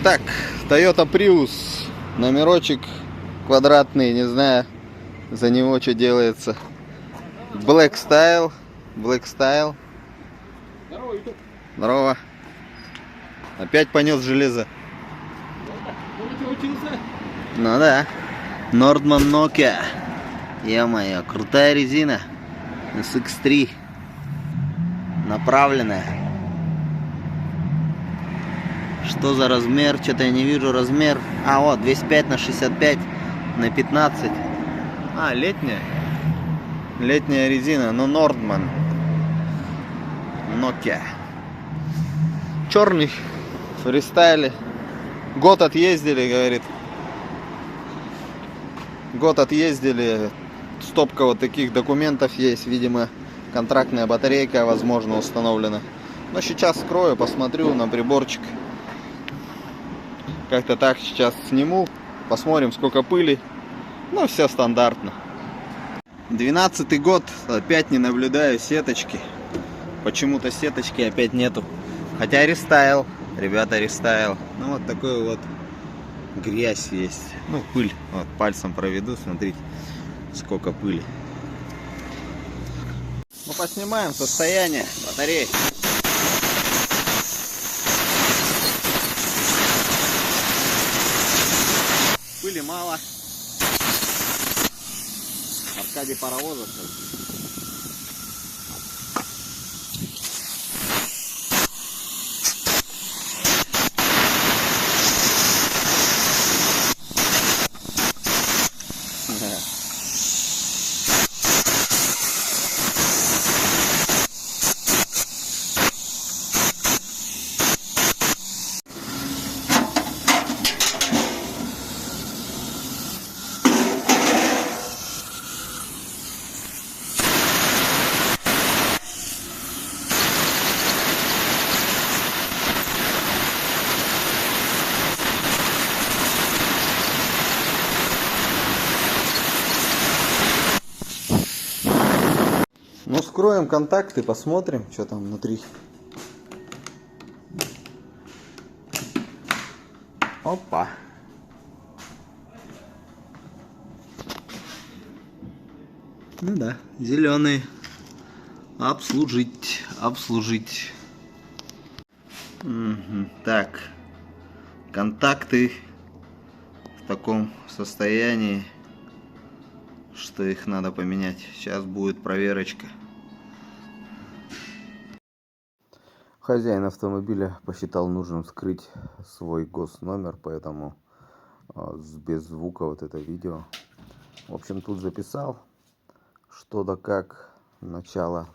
Так, Toyota Prius, номерочек квадратный, не знаю за него что делается. Black Style. Здорово, YouTube. Здорово. Опять понес железо. Учился? Ну да. Nordman Nokia. Ё-моё, крутая резина. SX3. Направленная. Что за размер? Что-то я не вижу размер. А, вот, 205 на 65 на 15. А, летняя. Летняя резина, но Nordman Nokia. Черный. Фристайле. Год отъездили, говорит. Год отъездили. Стопка вот таких документов есть. Видимо, контрактная батарейка, возможно, установлена. Но сейчас скрою, посмотрю на приборчик. Как-то так сейчас сниму. Посмотрим, сколько пыли. Ну, все стандартно. 12-й год. Опять не наблюдаю сеточки. Почему-то сеточки опять нету. Хотя рестайл. Ребята, рестайл. Ну, вот такой вот грязь есть. Ну, пыль. Вот, пальцем проведу, смотрите, сколько пыли. Ну, поснимаем состояние батареи. Пыли мало. Аркадий Паровозов. Ну, скроем контакты, посмотрим, что там внутри. Опа. Ну да, зеленый. Обслужить, обслужить. Угу. Так, контакты в таком состоянии, что их надо поменять. Сейчас будет проверочка. Хозяин автомобиля посчитал нужным скрыть свой госномер, поэтому без звука вот это видео. В общем, тут записал, что да как, начало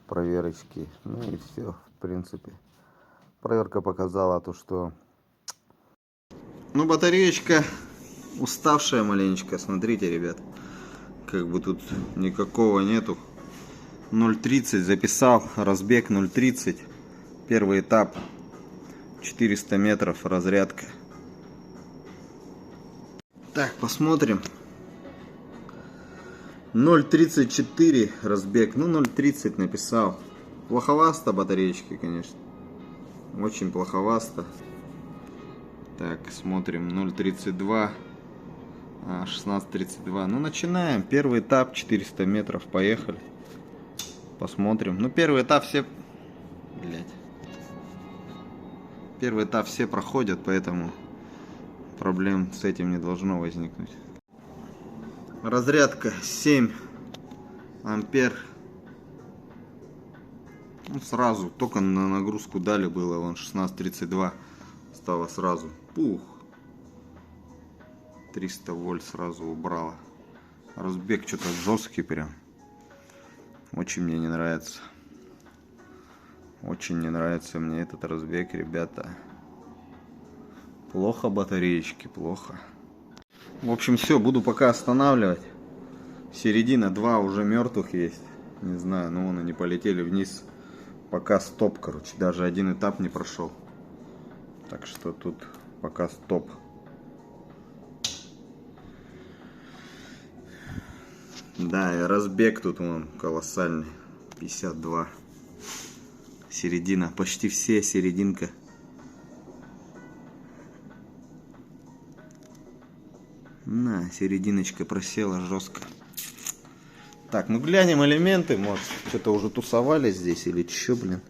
проверочки. Ну и все, в принципе. Проверка показала то, что... Ну, батареечка уставшая маленечко, смотрите, ребят. Как бы тут никакого нету. 0,30 записал, разбег 0,30. Первый этап 400 метров, разрядка. Так, посмотрим. 0,34 разбег. Ну, 0,30 написал. Плоховасто батареечки, конечно. Очень плоховасто. Так, смотрим. 0,32. 16,32. Ну, начинаем. Первый этап 400 метров. Поехали. Посмотрим. Ну, первый этап все... Блять. Первый этап все проходят, поэтому проблем с этим не должно возникнуть. Разрядка 7 ампер. Ну, сразу, только на нагрузку дали было, вон 16,32 стало сразу. Пух. 300 вольт сразу убрала. Разбег что-то жесткий прям. Очень мне не нравится. Очень не нравится мне этот разбег, ребята. Плохо батареечки, плохо. В общем, все, буду пока останавливать. Середина 2 уже мертвых есть. Не знаю, но вон они полетели вниз. Пока стоп, короче. Даже один этап не прошел. Так что тут пока стоп. Да, и разбег тут вон колоссальный. 52. Середина, почти все серединка. На, серединочка просела жестко. Так, ну глянем элементы, может, что-то уже тусовали здесь или что, блин.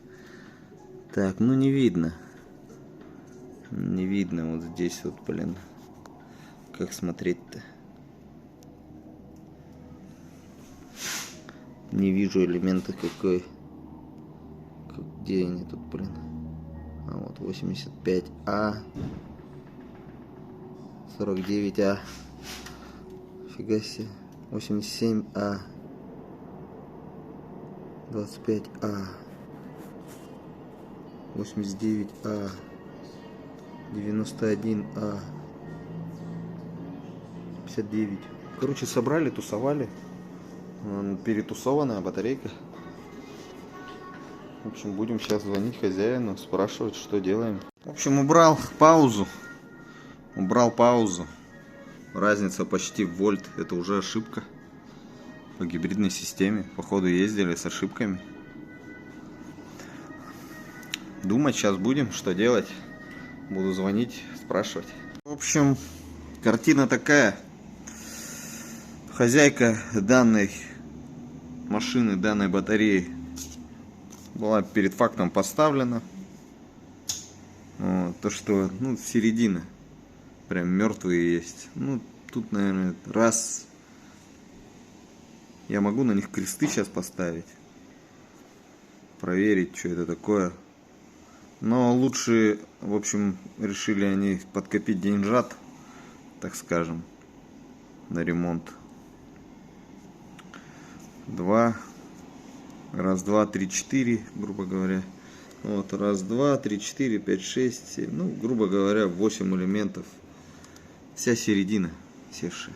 Так, ну не видно. Не видно вот здесь вот, блин. Как смотреть-то? Не вижу элемента какой. Где они тут, блин? А вот 85А. 49А. Фига себе. 87А. 25А. 89А. 91А. 59. Короче, собрали, тусовали. Перетусованная батарейка. В общем, будем сейчас звонить хозяину, спрашивать, что делаем. В общем, убрал паузу. Разница почти в вольт. Это уже ошибка по гибридной системе. Походу ездили с ошибками. Думать сейчас будем, что делать. Буду звонить, спрашивать. В общем, картина такая. Хозяйка данной машины, данной батареи была перед фактом поставлена. Вот, то, что, ну, середина. Прям мертвые есть. Ну, тут, наверное, раз. Я могу на них кресты сейчас поставить. Проверить, что это такое. Но лучше, в общем, решили они подкопить деньжат, так скажем, на ремонт. Раз, два, три, четыре, грубо говоря. Вот, раз, два, три, четыре, пять, шесть, семь. Ну, грубо говоря, 8 элементов. Вся середина севшая.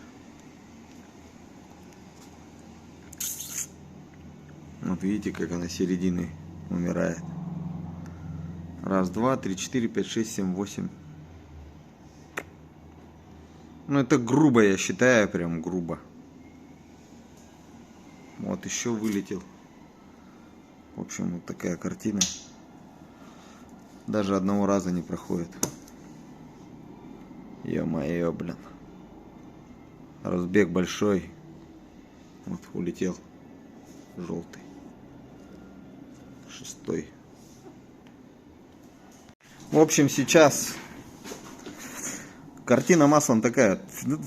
Вот видите, как она серединой умирает. Раз, два, три, четыре, пять, шесть, семь, 8. Ну, это грубо, я считаю, прям грубо. Вот еще вылетел. В общем, вот такая картина. Даже одного раза не проходит. Ё-моё, блин. Разбег большой. Вот улетел. Желтый. 6. В общем, сейчас картина маслом такая.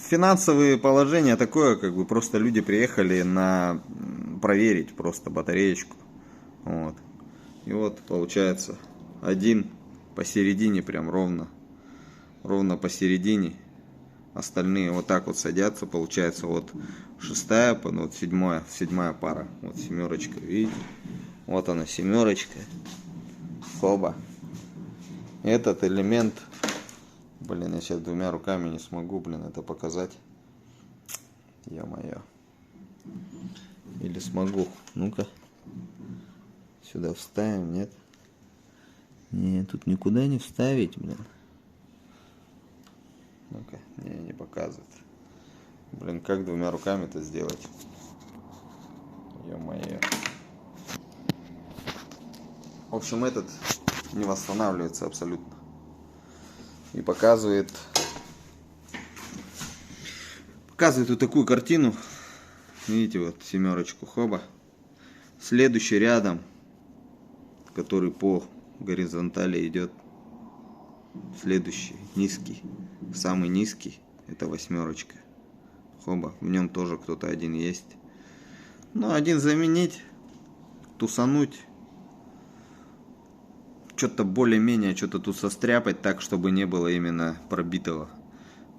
Финансовое положение такое, как бы просто люди приехали на проверить просто батареечку. Вот. И вот получается один посередине, прям ровно посередине. Остальные вот так вот садятся. Получается вот 6-я, вот 7-я пара. Вот семерочка, видите? Вот она, семерочка. Хоба. Этот элемент, блин, я сейчас 2 руками не смогу, блин, это показать. Ё-моё. Или смогу. Ну-ка. Сюда вставим, нет? Нет, тут никуда не вставить, блин. Ну-ка, не показывает. Блин, как 2 руками это сделать? Ё-моё. В общем, этот не восстанавливается абсолютно. И показывает вот такую картину. Видите, вот семерочку, хоба. Следующий рядом, который по горизонтали идет, следующий низкий, самый низкий, это 8-очка. Хоба, в нем тоже кто-то один есть. Ну, один заменить, тусануть. Что-то более-менее, что-то тут состряпать так, чтобы не было именно пробитого.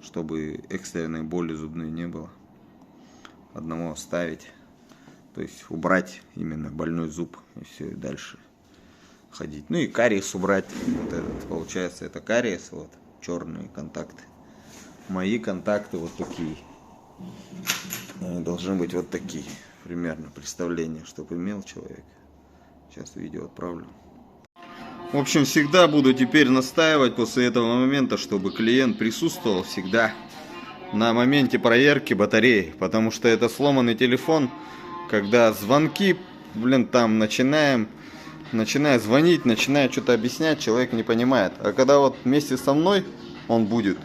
Чтобы экстренной боли зубной не было. Одного оставить. То есть убрать именно больной зуб. И все, и дальше ходить. Ну и кариес убрать. Вот этот, получается, это кариес. Вот, черные контакты. Мои контакты вот такие. Они должны быть вот такие. Примерно представление, чтобы имел человек. Сейчас видео отправлю. В общем, всегда буду теперь настаивать после этого момента, чтобы клиент присутствовал всегда на моменте проверки батареи. Потому что это сломанный телефон, когда звонки, блин, там начинаю звонить, начинаю что-то объяснять, человек не понимает. А когда вот вместе со мной он будет,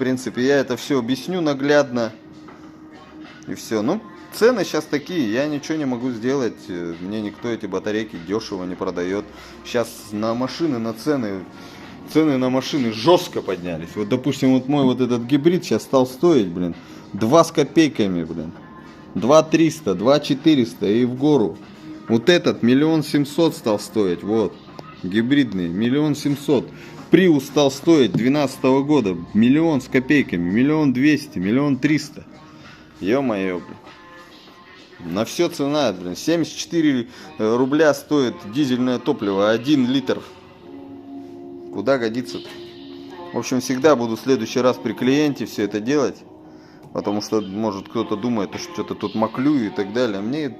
принципе, я это все объясню наглядно. И все. Ну, цены сейчас такие, я ничего не могу сделать. Мне никто эти батарейки дешево не продает. Сейчас на машины, на цены на машины жестко поднялись. Вот, допустим, вот мой вот этот гибрид сейчас стал стоить, блин, 2 с копейками, блин. 2 300, 2 400 и в гору. Вот этот 1 700 000 стал стоить, вот. Гибридный, 1 700 000. Приус стал стоить 2012 года 1 с копейками, 1 200 000, 1 300 000. Ё-моё, блин. На все цена, блин. 74 рубля стоит дизельное топливо, 1 литр. Куда годится-то? В общем, всегда буду в следующий раз при клиенте все это делать. Потому что, может, кто-то думает, что что-то тут маклю и так далее. Мне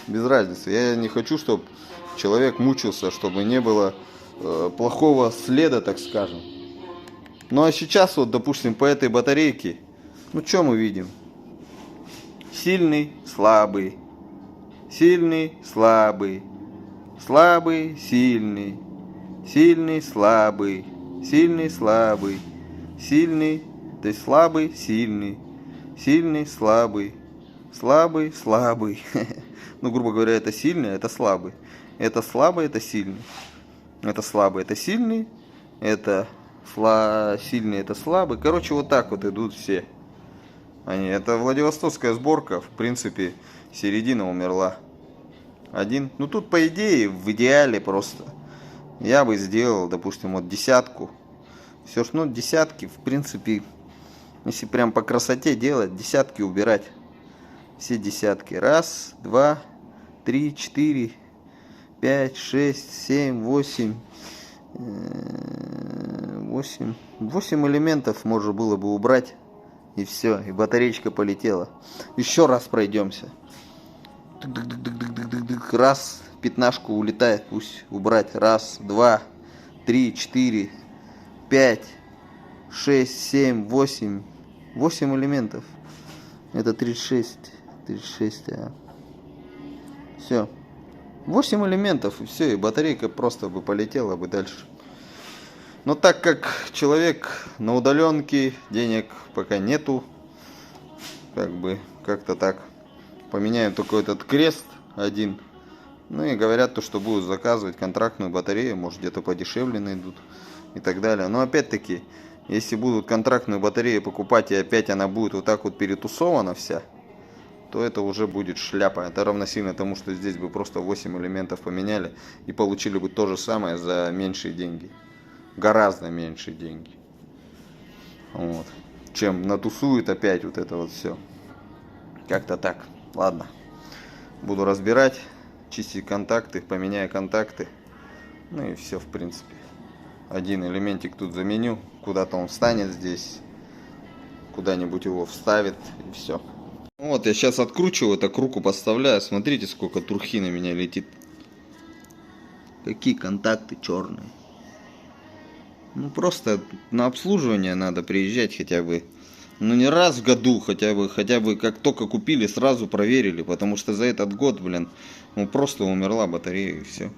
без разницы. Я не хочу, чтобы человек мучился, чтобы не было плохого следа, так скажем. Ну а сейчас, вот, допустим, по этой батарейке, ну что мы видим? Сильный, слабый. Сильный, слабый. Слабый, сильный. Сильный, слабый. Сильный, слабый. Сильный, то есть слабый, сильный. Сильный, слабый. Слабый, слабый. Ну, грубо говоря, это сильный, это слабый. Это слабый, это сильный. Это слабый, это сильный. Это сильный, это слабый. Короче, вот так вот идут все. Это Владивостокская сборка. В принципе, середина умерла. Один. Ну, тут, по идее, в идеале просто. Я бы сделал, допустим, вот десятку. Все равно десятки, в принципе, если прям по красоте делать, десятки убирать. Все десятки. 1, 2, 3, 4, 5, 6, 7, 8. 8 элементов можно было бы убрать. И все, и батареечка полетела. Еще раз пройдемся. Раз, пятнашку улетает, пусть убрать. 1, 2, 3, 4, 5, 6, 7, 8. 8 элементов. Это 36. 36, Все. 8 элементов, и все, и батарейка просто бы полетела бы дальше. Но так как человек на удаленке, денег пока нету, как бы как-то так. Поменяем только этот крест один. Ну и говорят то, что будут заказывать контрактную батарею, может где-то подешевле найдут и так далее. Но опять-таки, если будут контрактную батарею покупать и опять она будет вот так вот перетусована вся, то это уже будет шляпа. Это равносильно тому, что здесь бы просто 8 элементов поменяли и получили бы то же самое за меньшие деньги. Гораздо меньшие деньги. Вот. Чем натусует опять вот это вот все. Как-то так. Ладно. Буду разбирать, чистить контакты, поменяю контакты. Ну и все, в принципе. Один элементик тут заменю. Куда-то он встанет здесь. Куда-нибудь его вставит. И все. Вот я сейчас откручиваю, так руку подставляю. Смотрите, сколько трухи на меня летит. Какие контакты черные. Ну просто на обслуживание надо приезжать хотя бы. Ну не раз в году, хотя бы как только купили, сразу проверили. Потому что за этот год, блин, ну просто умерла батарея и все.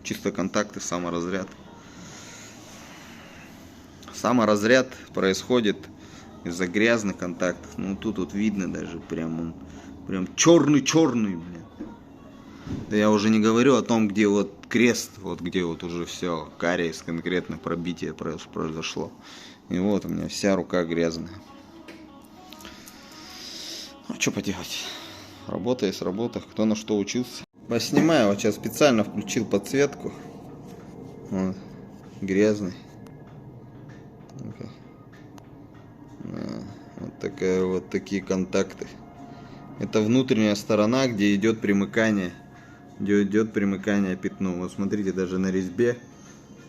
Чисто контакты, саморазряд. Саморазряд происходит из-за грязных контактов. Ну тут вот видно даже прям черный-черный, блин. Да я уже не говорю о том, где вот крест, вот где вот уже все, кариес конкретно, пробитие произошло. И вот у меня вся рука грязная. Ну что поделать, работа есть работа, кто на что учился. Поснимаю, вот сейчас специально включил подсветку. Вот, грязный. Вот такие контакты. Это внутренняя сторона, где идет примыкание. Где идет примыкание пятну. Вот смотрите, даже на резьбе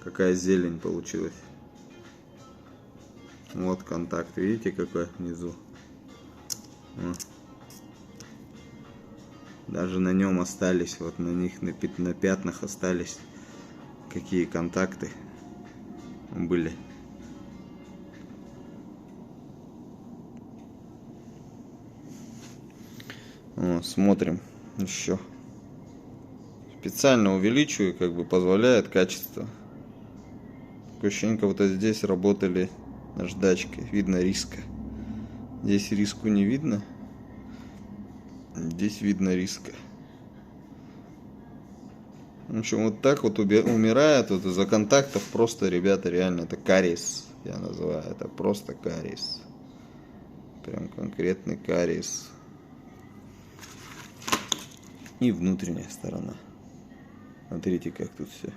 какая зелень получилась. Вот контакт. Видите, какой внизу. Даже на нем остались, вот на них, на пятнах остались какие контакты были. Вот, смотрим еще. Специально увеличиваю, как бы позволяет качество. Такое ощущение, как будто здесь работали Наждачка. Видно риска. Здесь риску не видно. Здесь видно риска. В общем, вот так вот умирает вот из-за контактов. Просто, ребята, реально, это кариес. Я называю это просто кариес. Прям конкретный кариес. И внутренняя сторона. Смотрите, как тут все.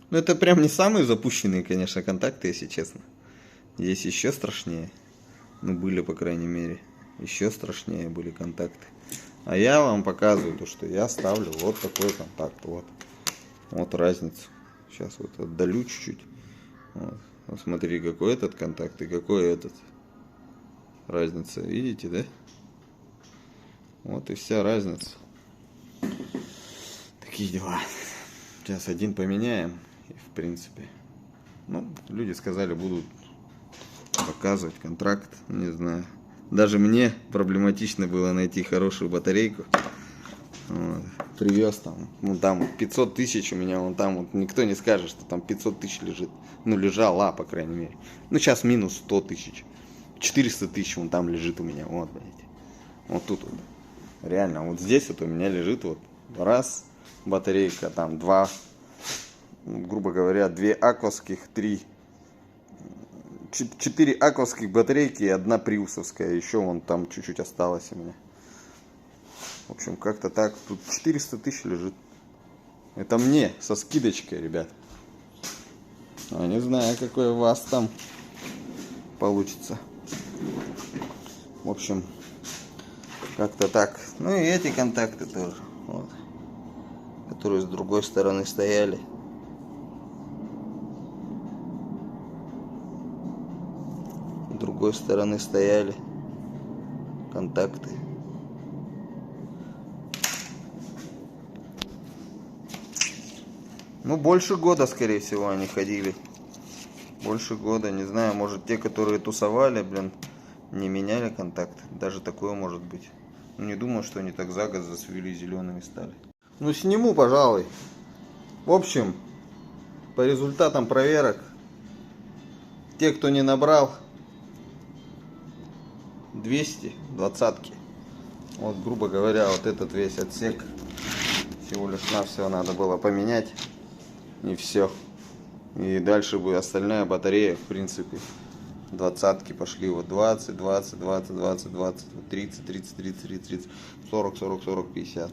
Ну, это прям не самые запущенные, конечно, контакты, если честно. Здесь еще страшнее. Ну, были, по крайней мере. Еще страшнее были контакты. А я вам показываю то, что я ставлю вот такой контакт. Вот. Вот разницу. Сейчас вот отдалю чуть-чуть. Вот. Вот смотри, какой этот контакт и какой этот. Разница, видите, да? Вот и вся разница. Такие дела. Сейчас один поменяем. И в принципе. Ну, люди сказали, будут показывать контракт. Не знаю. Даже мне проблематично было найти хорошую батарейку. Вот. Привез там. Ну там 500 тысяч у меня. Вон там вот никто не скажет, что там 500 тысяч лежит. Ну лежала, по крайней мере. Ну сейчас минус 100 тысяч. 400 тысяч вон там лежит у меня. Вот, блядь. Вот тут вот. Реально, вот здесь вот у меня лежит вот раз батарейка, там два, грубо говоря, 2 аквасских, 4 аквасских батарейки и 1 приусовская. Еще вон там чуть-чуть осталось у меня. В общем, как-то так. Тут 400 тысяч лежит. Это мне со скидочкой, ребят. А не знаю, какой у вас там получится. В общем, как-то так. Ну и эти контакты тоже. Вот. Которые с другой стороны стояли. С другой стороны стояли контакты. Ну, больше года, скорее всего, они ходили. Больше года, не знаю, может, те, которые тусовали, блин, не меняли контакт. Даже такое может быть. Ну, не думаю, что они так за год засвели, зелеными стали. Ну, сниму, пожалуй. В общем, по результатам проверок, те, кто не набрал 200 двадцатки, вот, грубо говоря, вот этот весь отсек, всего лишь навсего надо было поменять. И все. И дальше бы остальная батарея, в принципе, двадцатки пошли. Вот 20, 20, 20, 20, 20, 30, 30, 30, 30, 30, 40, 40, 40, 50.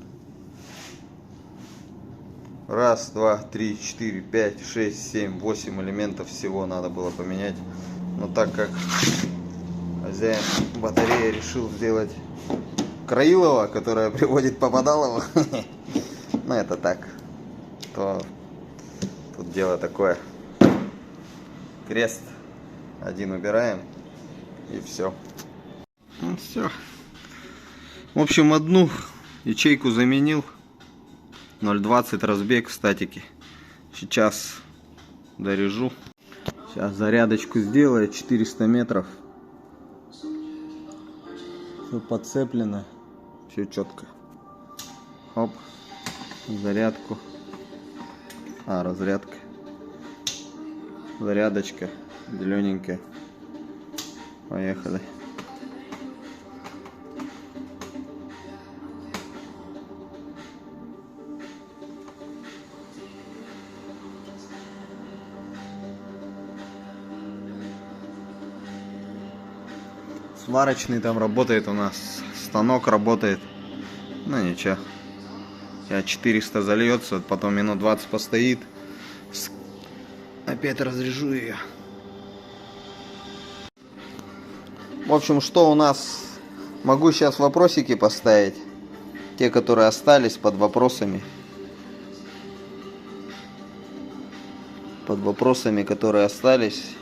Раз, два, три, 4, 5, 6, 7, 8 элементов всего надо было поменять. Но так как хозяин батареи решил сделать Краилова, которая приводит Попадалова, ну это так, то тут дело такое. Крест один убираем и все. Ну все. В общем, одну ячейку заменил. 0,20 разбег в статике. Сейчас дорежу. Сейчас зарядочку сделаю. 400 метров. Все подцеплено. Все четко. Хоп. Зарядку. Разрядка. Зарядочка. Зелененькая. Поехали. Сварочный там работает у нас. Станок работает. Ну ничего. Сейчас 400 зальется, потом минут 20 постоит. Опять разрежу ее. В общем, что у нас? Могу сейчас вопросики поставить. Те, которые остались под вопросами. Под вопросами, которые остались.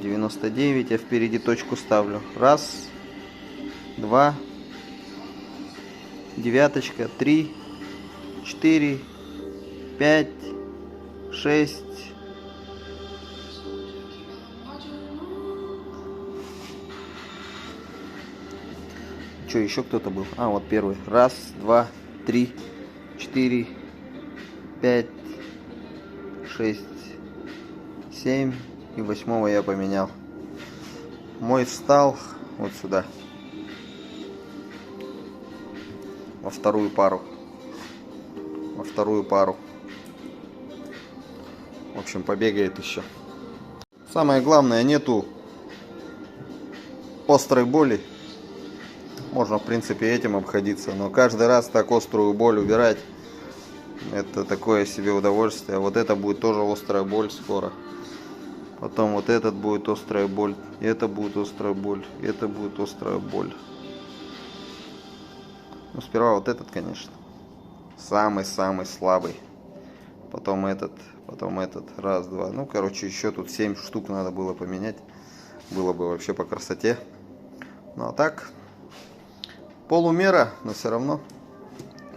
99, я впереди точку ставлю. Раз, два, девяточка, 3, 4, 5, 6. Что, еще кто-то был? А, вот первый. Раз, два, 3, 4, 5, 6, 7 и 8 я поменял. Мой встал вот сюда. Во вторую пару. В общем, побегает еще. Самое главное, нету острой боли. Можно, в принципе, этим обходиться. Но каждый раз так острую боль убирать, это такое себе удовольствие. Вот это будет тоже острая боль скоро. Потом вот этот будет острая боль. Это будет острая боль. Это будет острая боль. Ну, сперва вот этот, конечно. Самый-самый слабый. Потом этот. Раз, два. Ну, короче, еще тут 7 штук надо было поменять. Было бы вообще по красоте. Ну, а так, полумера, но все равно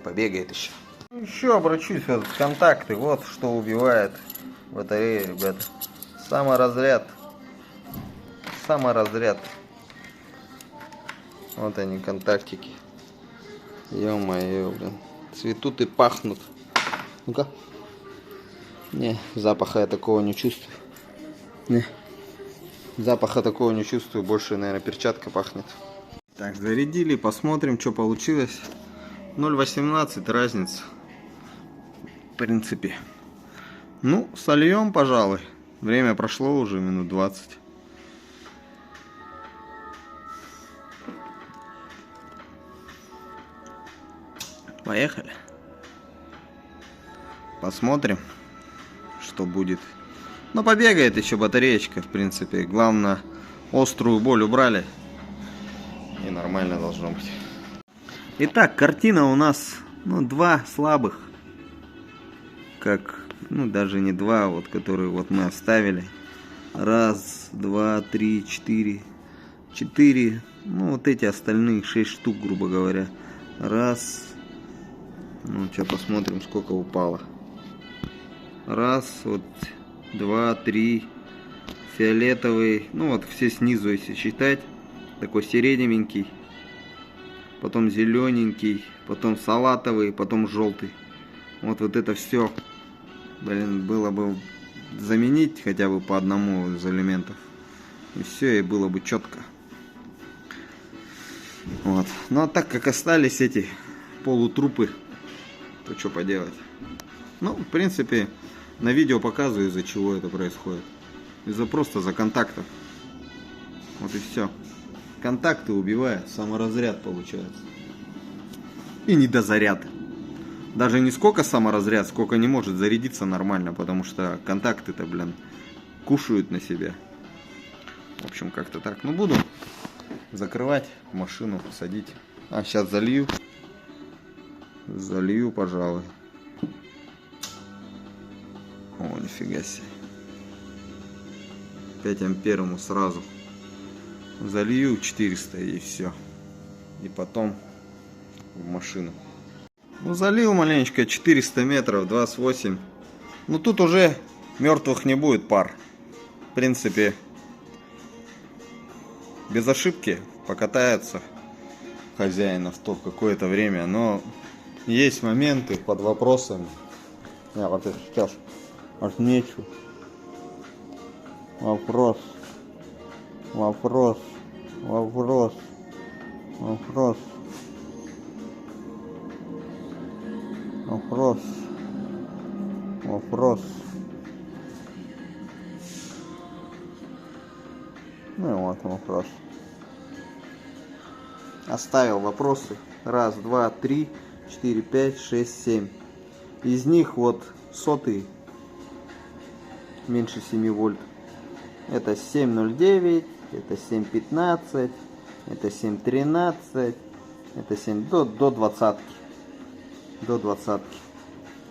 побегает еще. Еще обращусь, вот контакты. Вот что убивает батареи, ребята. Саморазряд. Вот они, контактики. Ё-моё, блин. Цветут и пахнут. Ну-ка. Не, запаха я такого не чувствую. Не. Запаха такого не чувствую. Больше, наверное, перчатка пахнет. Так, зарядили. Посмотрим, что получилось. 0,18 разница. В принципе. Ну, сольем, пожалуй. Время прошло уже минут 20. Поехали. Посмотрим, что будет. Но побегает еще батареечка, в принципе. Главное, острую боль убрали. И нормально должно быть. Итак, картина у нас, два слабых. Как, даже не два, вот, которые вот мы оставили. Раз, два, три, четыре. Вот эти остальные 6 штук, грубо говоря. Раз. Сейчас посмотрим, сколько упало. Раз, вот, два, три. Фиолетовый. Вот все снизу, если считать. Такой сиреневенький. Потом зелененький. Потом салатовый. Потом желтый. Вот это все. Блин, было бы заменить хотя бы по одному из элементов. И все, и было бы четко. Вот. Ну а так как остались эти полутрупы, то что поделать. В принципе, на видео показываю, из-за чего это происходит. Просто за контактов. Вот и все. Контакты убивает, саморазряд получается. И недозаряд. Даже не сколько саморазряд, сколько не может зарядиться нормально, потому что контакты-то, блин, кушают на себя. В общем, как-то так. Буду закрывать машину, садить. Сейчас залью. Залью, пожалуй. О, нифига себе. 5 ампер ему сразу. Залью 400 и все. И потом в машину. Залил маленечко, 400 метров, 28. Тут уже мертвых не будет пар. В принципе, без ошибки покатается хозяин авто какое-то время. Но есть моменты под вопросами. Вот это сейчас отмечу. Вопрос. Вот вопрос. Оставил вопросы. Раз, два, три, 4, 5, 6, 7. Из них вот сотый меньше 7 вольт. Это 7.09, это 7.15, это 7.13, это 7 до 20. До 20.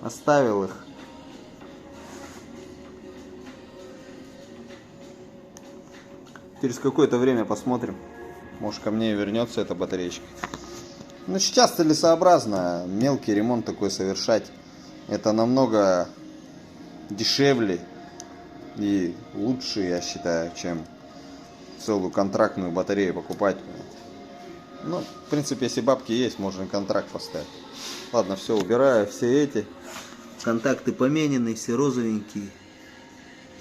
Оставил их. Через какое-то время посмотрим. Может, ко мне и вернется эта батареечка. Сейчас целесообразно мелкий ремонт такой совершать. Это намного дешевле и лучше, я считаю, чем целую контрактную батарею покупать. В принципе, если бабки есть, можно и контракт поставить. Ладно, все, убираю все эти. Контакты поменены, все розовенькие.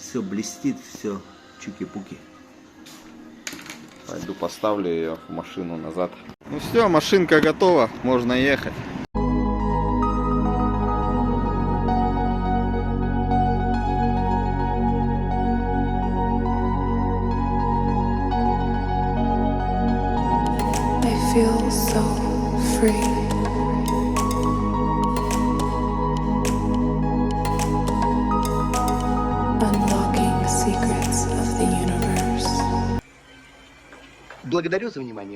Все блестит, все чуки-пуки. Пойду поставлю ее в машину назад. Ну все, машинка готова, можно ехать. I feel so free. Unlocking secrets of the universe. Благодарю за внимание.